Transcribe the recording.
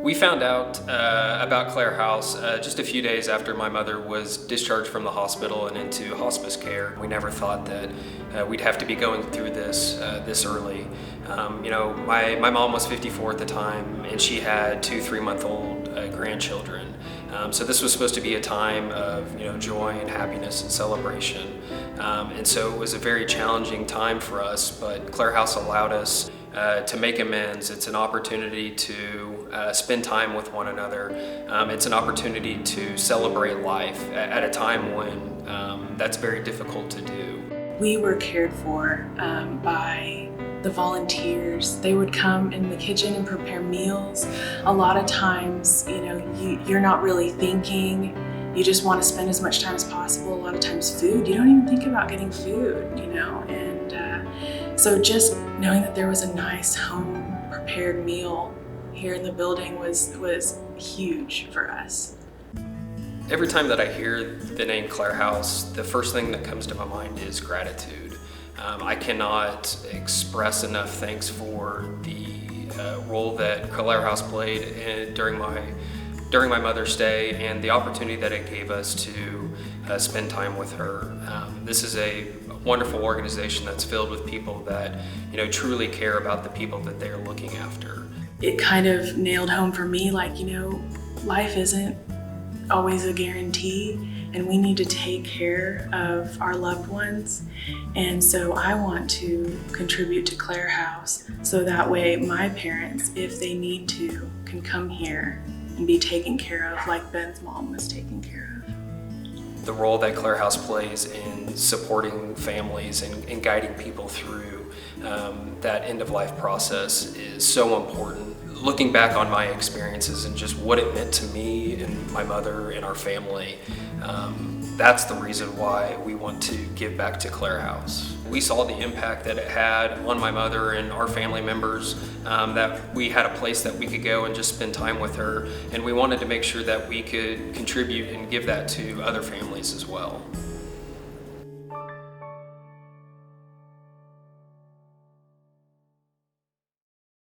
We found out about Clarehouse just a few days after my mother was discharged from the hospital and into hospice care. We never thought that we'd have to be going through this early. My mom was 54 at the time, and she had 2 3-month-old grandchildren. So this was supposed to be a time of joy and happiness and celebration. And so it was a very challenging time for us, but Clarehouse allowed us to make amends. It's an opportunity to spend time with one another. It's an opportunity to celebrate life at a time when that's very difficult to do. We were cared for by the volunteers. They would come in the kitchen and prepare meals. A lot of times, you're not really thinking. You just want to spend as much time as possible. A lot of times food, you don't even think about getting food, and so just knowing that there was a nice home prepared meal here in the building was huge for us. Every time that I hear the name Clarehouse, the first thing that comes to my mind is gratitude. I cannot express enough thanks for the role that Clarehouse played during my mother's day and the opportunity that it gave us to spend time with her. This is a wonderful organization that's filled with people that truly care about the people that they're looking after. It kind of nailed home for me, life isn't always a guarantee, and we need to take care of our loved ones. And so I want to contribute to Clarehouse so that way my parents, if they need to, can come here and be taken care of like Ben's mom was taken care of. The role that Clarehouse plays in supporting families and guiding people through that end-of-life process is so important. Looking back on my experiences and just what it meant to me and my mother and our family, that's the reason why we want to give back to Clarehouse. We saw the impact that it had on my mother and our family members, that we had a place that we could go and just spend time with her, and we wanted to make sure that we could contribute and give that to other families as well.